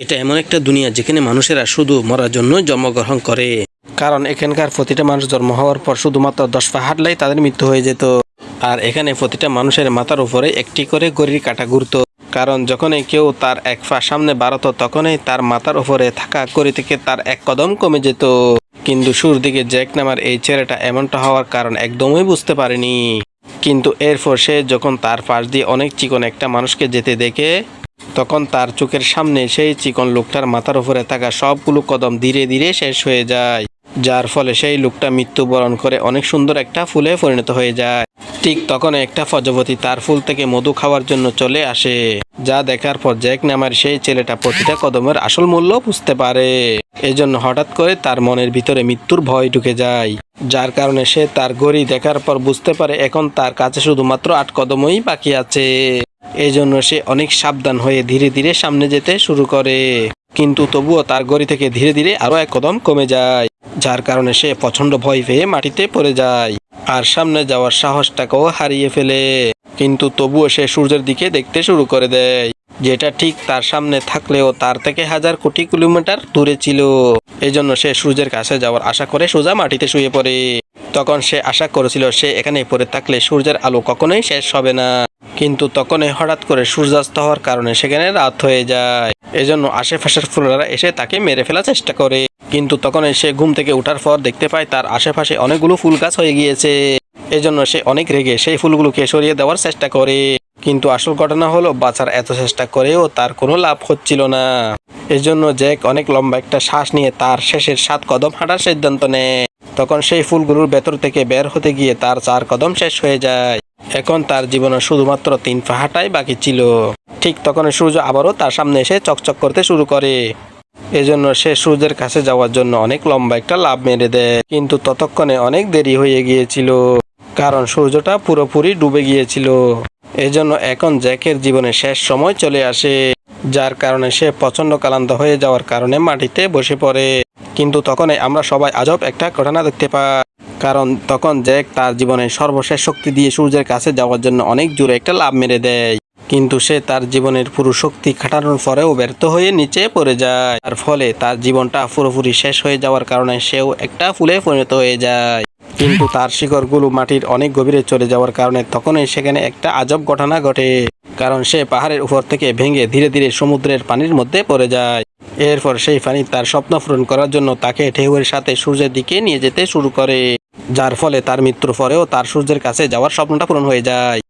এটা এমন একটা দুনিয়া যেখানে মানুষেরা শুধু মরার জন্য জন্মগ্রহণ করে। কারণ এখানকার প্রতিটা মানুষ জন্ম হওয়ার পর শুধুমাত্র 10 পা হাঁটলেই তাদের মৃত্যু হয়ে যেত। আর এখানে প্রতিটা মানুষের মাথার উপরে একটি করে ঘড়ির কাঁটা ঘুরত। কারণ যখনই কেউ তার এক পা সামনে বাড়াতো তখনই তার মাথার উপরে থাকা ঘড়ি থেকে তার এক কদম কমে যেত। কিন্তু শুরুর দিকে জ্যাক নামার এই ছেলেটা এমনটা হওয়ার কারণ একদমই বুঝতে পারেনি। কিন্তু এরপর সে যখন তার পাশ দিয়ে অনেক চিকন একটা মানুষকে যেতে দেখে, তখন তার চোখের সামনে সেই চিকন লোকটার মাথার উপরে থাকা সবগুলো কদম ধীরে ধীরে শেষ হয়ে যায়। যার ফলে সেই লোকটা মৃত্যুবরণ করে অনেক সুন্দর একটা ফুলে পরিণত হয়ে যায়। ঠিক তখন একটা প্রজাপতি তার ফুল থেকে মধু খাওয়ার জন্য চলে আসে, যা দেখার পর জ্যাক নামের সেই ছেলেটা প্রতিটা কদমের আসল মূল্য বুঝতে পারে। এজন্য হঠাৎ করে তার মনের ভিতরে মৃত্যুর ভয় ঢুকে যায়, যার কারণে সে তার ঘড়ি দেখার পর বুঝতে পারে এখন তার কাছে শুধুমাত্র 8 কদমই বাকি আছে। এই জন্য সে অনেক সাবধান হয়ে ধীরে ধীরে সামনে যেতে শুরু করে। কিন্তু তবুও তার ঘড়ি থেকে ধীরে ধীরে আরো 1 কদম কমে যায়, যার কারণে সে প্রচন্ড ভয় পেয়ে মাটিতে পড়ে যায় আর সামনে যাওয়ার সাহসটাকেও হারিয়ে ফেলে। কিন্তু তবুও সে সূর্যের দিকে দেখতে শুরু করে দেয়, যেটা ঠিক তার সামনে থাকলেও তার থেকে হাজার কোটি কিলোমিটার দূরে ছিল। এজন্য সে সূর্যের কাছে যাওয়ার আশা করে সোজা মাটিতে শুয়ে পড়ে। তখন সে আশা করেছিল সে এখানে পড়ে থাকলে সূর্যের আলো কখনোই শেষ হবে না। কিন্তু তখনই হঠাৎ করে সূর্যাস্ত হওয়ার কারণে সেখানে রাত হয়ে যায়। এজন্য আশেপাশের ফুলরা এসে তাকে মেরে ফেলার চেষ্টা করে। কিন্তু তখন সে ঘুম থেকে ওঠার পর দেখতে পায় তার আশেপাশে অনেকগুলো ফুল গাছ হয়ে গিয়েছে। এজন্য সে অনেক রেগে সেই ফুলগুলোকে সরিয়ে দেওয়ার চেষ্টা করে। কিন্তু আসল ঘটনা হলো বাঁচার এত চেষ্টা করেও তার কোনো লাভ হচ্ছিল না। এজন্য জ্যাক অনেক লম্বা একটা শ্বাস নিয়ে তার শেষের 7 কদম হাঁটার সিদ্ধান্ত নেয়। তখন সেই ফুলগুলোর ভেতর থেকে বের হতে গিয়ে তার 4 কদম শেষ হয়ে যায়। এখন তার জীবনে শুধুমাত্র 3 পা হাঁটাই বাকি ছিল। ঠিক তখন সূর্য আবারও তার সামনে এসে চকচক করতে শুরু করে। এজন্য সে সূর্যের কাছে যাওয়ার জন্য অনেক লম্বা একটা লাফ মেরে দেয়। কিন্তু ততক্ষণে অনেক দেরি হয়ে গিয়েছিল, কারণ সূর্যটা পুরোপুরি ডুবে গিয়েছিল। এজন্য এখন জ্যাকের জীবনে শেষ সময় চলে আসে, যার কারণে সে প্রচন্ড ক্লান্ত হয়ে যাওয়ার কারণে মাটিতে বসে পড়ে। কিন্তু তখনই আমরা সবাই আজব একটা ঘটনা দেখতে পাই। কারণ তখন জ্যাক তার জীবনের সর্বশেষ শক্তি দিয়ে সূর্যের কাছে যাওয়ার জন্য অনেক জোরে একটা লাফ মেরে দেয়। কিন্তু সে তার জীবনের পুরো শক্তি খাটানোর পরেও ব্যর্থ হয়ে নিচে পড়ে যায়। তার ফলে তার জীবনটা পুরোপুরি শেষ হয়ে যাওয়ার কারণে সেও একটা ফুলে পরিণত হয়ে যায়। কিন্তু তার শিকড়গুলো মাটির অনেক গভীরে চলে যাওয়ার কারণে তখনই সেখানে একটা আজব ঘটনা ঘটে। কারণ সে পাহাড়ের উপর থেকে ভেঙে ধীরে ধীরে সমুদ্রের পানির মধ্যে পড়ে যায়। এরপর সেই পানি তার স্বপ্ন পূরণ করার জন্য তাকে ঢেউয়ের সাথে সূর্যের দিকে নিয়ে যেতে শুরু করে, যার ফলে তার মৃত্যুর পরেও তার সূর্যের কাছে যাওয়ার স্বপ্নটা পূরণ হয়ে যায়।